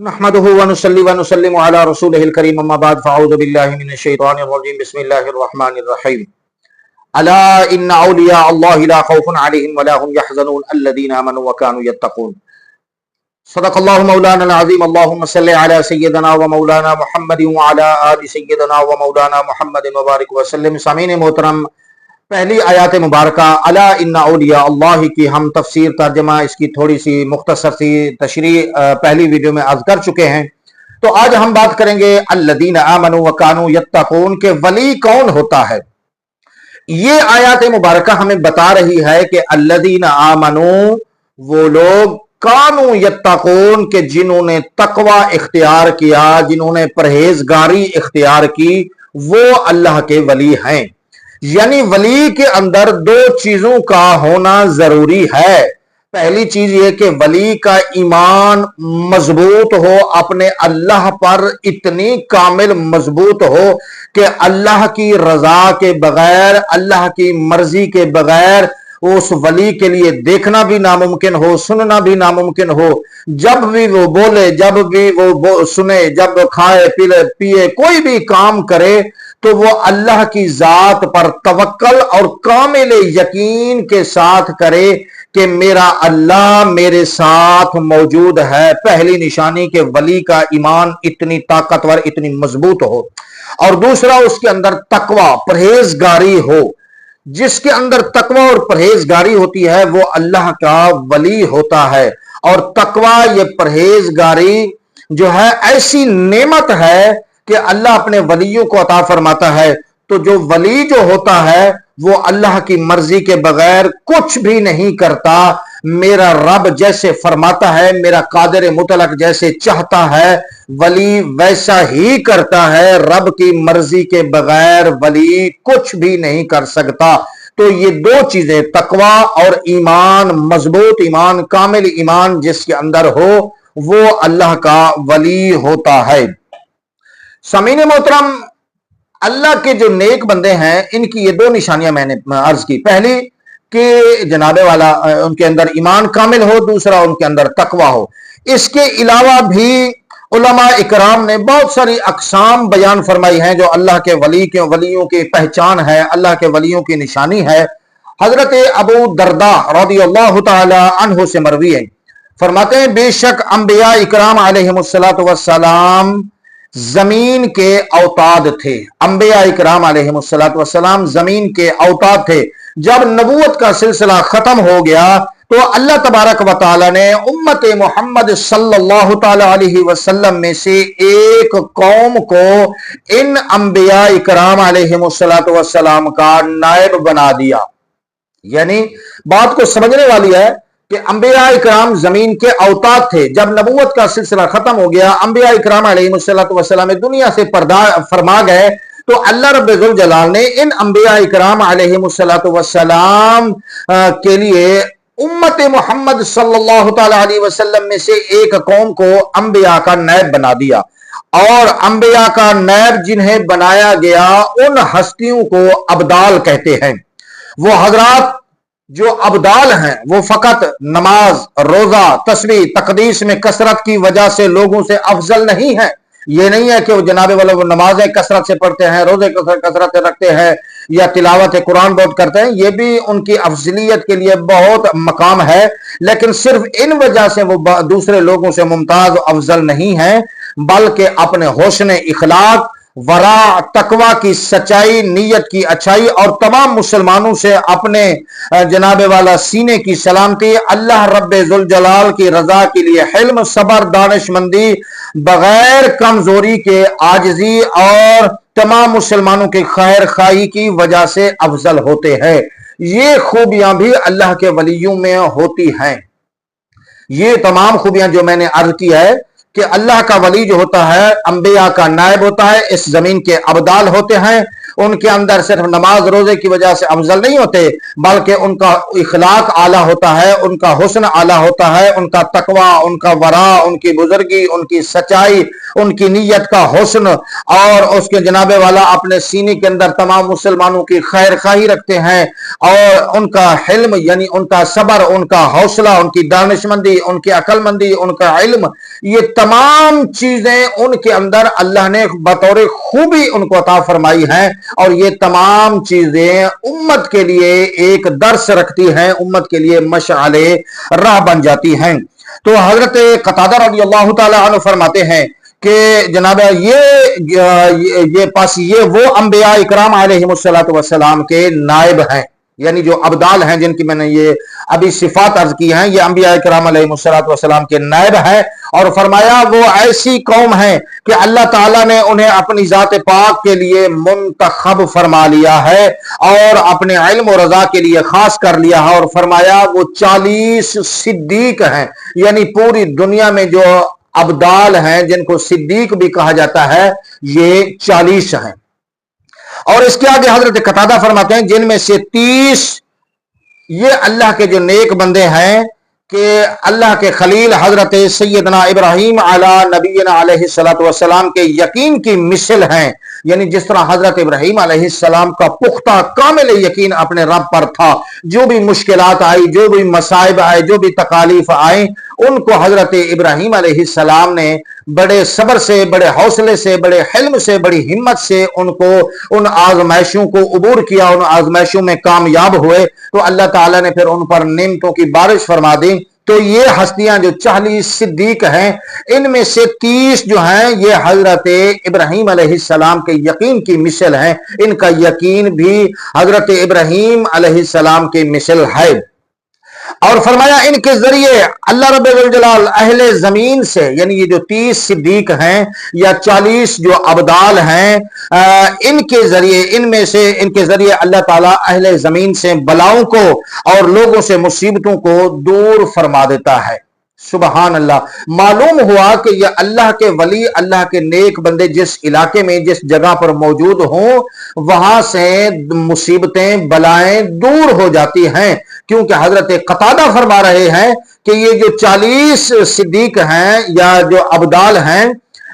نحمده ونصلي ونسلم على رسوله الكريم اما بعد فاعوذ بالله من الشيطان الرجيم بسم الله الرحمن الرحيم الا ان اولياء الله لا خوف عليهم ولا هم يحزنون الذين امنوا وكانوا يتقون صدق الله مولانا العظيم اللهم صل على سيدنا ومولانا محمد وعلى آل سيدنا ومولانا محمد وبارك وسلم. سامعین محترم، پہلی آیات مبارکہ الا ان اولیاء اللہ کی ہم تفسیر ترجمہ اس کی تھوڑی سی مختصر سی تشریح پہلی ویڈیو میں عرض کر چکے ہیں. تو آج ہم بات کریں گے الذین آمنوا وکانوا یتقون کہ ولی کون ہوتا ہے. یہ آیات مبارکہ ہمیں بتا رہی ہے کہ الذین آمنوا وہ لوگ کانوا یتقون کہ جنہوں نے تقوی اختیار کیا، جنہوں نے پرہیزگاری اختیار کی، وہ اللہ کے ولی ہیں. یعنی ولی کے اندر دو چیزوں کا ہونا ضروری ہے. پہلی چیز یہ کہ ولی کا ایمان مضبوط ہو، اپنے اللہ پر اتنی کامل مضبوط ہو کہ اللہ کی رضا کے بغیر، اللہ کی مرضی کے بغیر اس ولی کے لیے دیکھنا بھی ناممکن ہو، سننا بھی ناممکن ہو. جب بھی وہ بولے، جب بھی وہ سنے، جب کھائے پیے کوئی بھی کام کرے تو وہ اللہ کی ذات پر توکل اور کامل یقین کے ساتھ کرے کہ میرا اللہ میرے ساتھ موجود ہے. پہلی نشانی کہ ولی کا ایمان اتنی طاقتور، اتنی مضبوط ہو. اور دوسرا اس کے اندر تقوی، پرہیزگاری ہو. جس کے اندر تقوی اور پرہیزگاری ہوتی ہے وہ اللہ کا ولی ہوتا ہے. اور تقوی، یہ پرہیزگاری جو ہے ایسی نعمت ہے کہ اللہ اپنے ولیوں کو عطا فرماتا ہے. تو جو ولی جو ہوتا ہے وہ اللہ کی مرضی کے بغیر کچھ بھی نہیں کرتا. میرا رب جیسے فرماتا ہے، میرا قادر مطلق جیسے چاہتا ہے ولی ویسا ہی کرتا ہے. رب کی مرضی کے بغیر ولی کچھ بھی نہیں کر سکتا. تو یہ دو چیزیں، تقوی اور ایمان مضبوط، ایمان کامل ایمان جس کے اندر ہو وہ اللہ کا ولی ہوتا ہے. سامعین محترم، اللہ کے جو نیک بندے ہیں ان کی یہ دو نشانیاں میں نے عرض کی. پہلی کہ جناب والا ان کے اندر ایمان کامل ہو، دوسرا ان کے اندر تقوی ہو. اس کے علاوہ بھی علماء اکرام نے بہت ساری اقسام بیان فرمائی ہیں جو اللہ کے ولیوں کی پہچان ہے، اللہ کے ولیوں کی نشانی ہے. حضرت ابو درداء رضی اللہ تعالی عنہ سے مروی ہے، فرماتے ہیں بے شک انبیاء اکرام علیہم السلام زمین کے اوتاد تھے. انبیاء اکرام علیہم السلام زمین کے اوتاد تھے. جب نبوت کا سلسلہ ختم ہو گیا تو اللہ تبارک و تعالی نے امت محمد صلی اللہ تعالی علیہ وسلم میں سے ایک قوم کو ان انبیاء اکرام علیہم السلام کا نائب بنا دیا. یعنی بات کو سمجھنے والی ہے کہ انبیاء اکرام زمین کے اوتاد تھے. جب نبوت کا سلسلہ ختم ہو گیا، انبیاء اکرام علیہ السلام دنیا سے پردہ فرما گئے، تو اللہ رب ذوالجلال نے ان انبیاء اکرام علیہ السلام کے لیے امت محمد صلی اللہ تعالی علیہ وسلم میں سے ایک قوم کو انبیاء کا نائب بنا دیا. اور انبیاء کا نائب جنہیں بنایا گیا ان ہستیوں کو ابدال کہتے ہیں. وہ حضرات جو ابدال ہیں وہ فقط نماز، روزہ، تسبیح، تقدیس میں کثرت کی وجہ سے لوگوں سے افضل نہیں ہے. یہ نہیں ہے کہ وہ جناب والا وہ نمازیں کثرت سے پڑھتے ہیں، روزے کثرت سے رکھتے ہیں یا تلاوت قرآن بہت کرتے ہیں. یہ بھی ان کی افضلیت کے لیے بہت مقام ہے، لیکن صرف ان وجہ سے وہ دوسرے لوگوں سے ممتاز و افضل نہیں ہیں، بلکہ اپنے حسن اخلاق، ورع، تقوی کی سچائی، نیت کی اچھائی اور تمام مسلمانوں سے اپنے جناب والا سینے کی سلامتی، اللہ رب ذوالجلال کی رضا کے لیے حلم، صبر، دانش مندی، بغیر کمزوری کے عاجزی اور تمام مسلمانوں کی خیر خواہی کی وجہ سے افضل ہوتے ہیں. یہ خوبیاں بھی اللہ کے ولیوں میں ہوتی ہیں. یہ تمام خوبیاں جو میں نے عرض کی ہے کہ اللہ کا ولی جو ہوتا ہے انبیاء کا نائب ہوتا ہے، اس زمین کے ابدال ہوتے ہیں. ان کے اندر صرف نماز روزے کی وجہ سے افضل نہیں ہوتے، بلکہ ان کا اخلاق اعلیٰ ہوتا ہے، ان کا حسن اعلیٰ ہوتا ہے، ان کا تقوی، ان کا ورع، ان کی بزرگی، ان کی سچائی ان کی نیت کا حسن اور اس کے جناب والا اپنے سینے کے اندر تمام مسلمانوں کی خیر خواہی رکھتے ہیں، اور ان کا حلم یعنی ان کا صبر، ان کا حوصلہ، ان کی دانشمندی، ان کی عقل مندی، ان کا علم، یہ تمام چیزیں ان کے اندر اللہ نے بطور خوبی ان کو عطا فرمائی ہیں، اور یہ تمام چیزیں امت کے لیے ایک درس رکھتی ہیں، امت کے لیے مشعل راہ بن جاتی ہیں۔ تو حضرت قتادہ رضی اللہ تعالی عنہ فرماتے ہیں کہ جناب یہ وہ انبیاء اکرام علیہ السلام کے نائب ہیں، یعنی جو ابدال ہیں جن کی میں نے یہ ابھی صفات عرض کی ہیں، یہ انبیاء اکرام علیہ السلام کے نائب ہیں، اور فرمایا وہ ایسی قوم ہے کہ اللہ تعالیٰ نے انہیں اپنی ذات پاک کے لیے منتخب فرما لیا ہے اور اپنے علم و رضا کے لیے خاص کر لیا ہے، اور فرمایا وہ 40 صدیق ہیں، یعنی پوری دنیا میں جو ابدال ہیں جن کو صدیق بھی کہا جاتا ہے یہ 40 ہیں۔ اور اس کے آگے حضرت قتادہ فرماتے ہیں جن میں سے 30 یہ اللہ کے جو نیک بندے ہیں کہ اللہ کے خلیل حضرت سیدنا ابراہیم علی نبینا علیہ السلام کے یقین کی مثل ہیں، یعنی جس طرح حضرت ابراہیم علیہ السلام کا پختہ کامل یقین اپنے رب پر تھا، جو بھی مشکلات آئی، جو بھی مصائب آئے، جو بھی تکالیف آئیں، ان کو حضرت ابراہیم علیہ السلام نے بڑے صبر سے، بڑے حوصلے سے، بڑے حلم سے، بڑی ہمت سے ان آزمائشوں کو عبور کیا، ان آزمائشوں میں کامیاب ہوئے، تو اللہ تعالیٰ نے پھر ان پر نعمتوں کی بارش فرما دی۔ تو یہ ہستیاں جو 40 صدیق ہیں، ان میں سے 30 جو ہیں یہ حضرت ابراہیم علیہ السلام کے یقین کی مثل ہیں، ان کا یقین بھی حضرت ابراہیم علیہ السلام کی مثل ہے۔ اور فرمایا ان کے ذریعے اللہ رب الجلال اہل زمین سے، یعنی یہ جو 30 صدیق ہیں یا 40 جو ابدال ہیں، ان کے ذریعے اللہ تعالیٰ اہل زمین سے بلاؤں کو اور لوگوں سے مصیبتوں کو دور فرما دیتا ہے۔ سبحان اللہ۔ معلوم ہوا کہ یہ اللہ کے ولی، اللہ کے نیک بندے جس علاقے میں، جس جگہ پر موجود ہوں، وہاں سے مصیبتیں، بلائیں دور ہو جاتی ہیں، کیونکہ حضرت قتادہ فرما رہے ہیں کہ یہ جو 40 صدیق ہیں یا جو ابدال ہیں،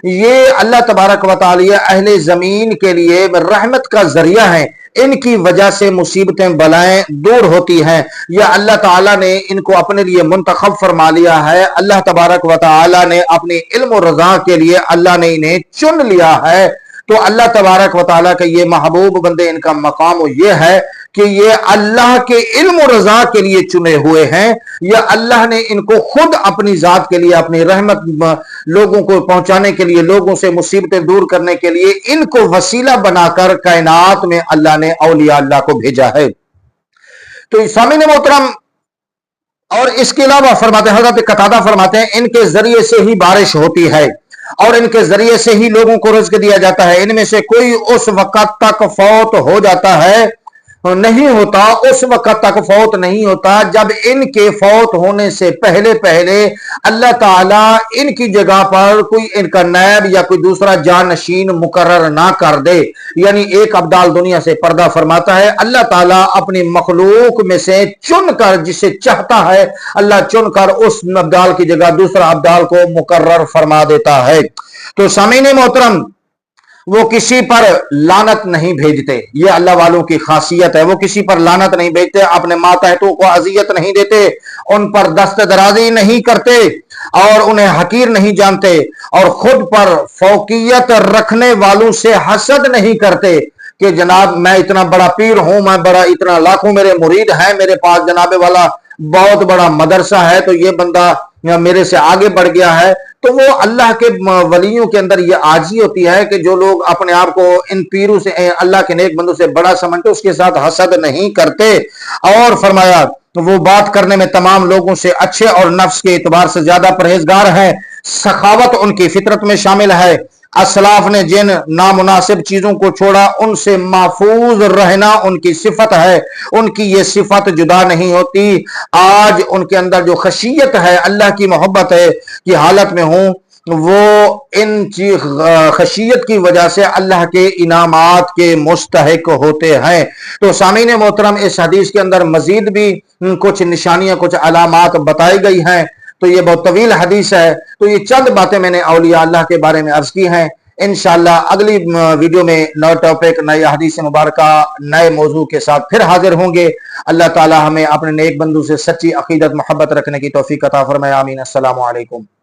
یہ اللہ تبارک و تعالی اہل زمین کے لیے رحمت کا ذریعہ ہیں، ان کی وجہ سے مصیبتیں، بلائیں دور ہوتی ہیں، یا اللہ تعالیٰ نے ان کو اپنے لیے منتخب فرما لیا ہے، اللہ تبارک و تعالی نے اپنی علم و رضا کے لیے اللہ نے انہیں چن لیا ہے۔ تو اللہ تبارک و تعالیٰ کے یہ محبوب بندے، ان کا مقام یہ ہے کہ یہ اللہ کے علم و رضا کے لیے چنے ہوئے ہیں، یا اللہ نے ان کو خود اپنی ذات کے لیے، اپنی رحمت لوگوں کو پہنچانے کے لیے، لوگوں سے مصیبتیں دور کرنے کے لیے ان کو وسیلہ بنا کر کائنات میں اللہ نے اولیاء اللہ کو بھیجا ہے۔ تو سامعین محترم، اور اس کے علاوہ فرماتے ہیں، حضرت قتادہ فرماتے ہیں ان کے ذریعے سے ہی بارش ہوتی ہے، اور ان کے ذریعے سے ہی لوگوں کو رزق دیا جاتا ہے۔ ان میں سے کوئی اس وقت تک فوت ہو جاتا ہے نہیں ہوتا، اس وقت تک فوت نہیں ہوتا جب ان کے فوت ہونے سے پہلے اللہ تعالیٰ ان کی جگہ پر کوئی ان کا نائب یا کوئی دوسرا جانشین مقرر نہ کر دے۔ یعنی ایک ابدال دنیا سے پردہ فرماتا ہے، اللہ تعالیٰ اپنی مخلوق میں سے چن کر، جسے چاہتا ہے اللہ چن کر اس ابدال کی جگہ دوسرا ابدال کو مقرر فرما دیتا ہے۔ تو سامعین محترم، وہ کسی پر لعنت نہیں بھیجتے، یہ اللہ والوں کی خاصیت ہے، وہ کسی پر لعنت نہیں بھیجتے، اپنے ماتحتوں کو اذیت نہیں دیتے، ان پر دست درازی نہیں کرتے، اور انہیں حقیر نہیں جانتے، اور خود پر فوقیت رکھنے والوں سے حسد نہیں کرتے کہ جناب میں اتنا بڑا پیر ہوں، میں بڑا اتنا لاکھوں میرے مرید ہیں، میرے پاس جناب والا بہت بڑا مدرسہ ہے، تو یہ بندہ میرے سے آگے بڑھ گیا ہے۔ تو وہ اللہ کے ولیوں کے اندر یہ عاجزی ہوتی ہے کہ جو لوگ اپنے آپ کو ان پیروں سے، اللہ کے نیک بندوں سے بڑا سمجھتے، اس کے ساتھ حسد نہیں کرتے۔ اور فرمایا وہ بات کرنے میں تمام لوگوں سے اچھے اور نفس کے اعتبار سے زیادہ پرہیزگار ہیں، سخاوت ان کی فطرت میں شامل ہے، اسلاف نے جن نامناسب چیزوں کو چھوڑا ان سے محفوظ رہنا ان کی صفت ہے، ان کی یہ صفت جدا نہیں ہوتی۔ آج ان کے اندر جو خشیت ہے، اللہ کی محبت ہے کی حالت میں ہوں، وہ ان خشیت کی وجہ سے اللہ کے انعامات کے مستحق ہوتے ہیں۔ تو سامعین محترم، اس حدیث کے اندر مزید بھی کچھ نشانیاں، کچھ علامات بتائی گئی ہیں۔ تو یہ بہت طویل حدیث ہے، تو یہ چند باتیں میں نے اولیاء اللہ کے بارے میں عرض کی ہیں۔ انشاءاللہ اگلی ویڈیو میں نئے ٹاپک، نئے حدیث مبارکہ، نئے موضوع کے ساتھ پھر حاضر ہوں گے۔ اللہ تعالی ہمیں اپنے نیک بندوں سے سچی عقیدت محبت رکھنے کی توفیق عطا فرمائے، آمین۔ السلام علیکم۔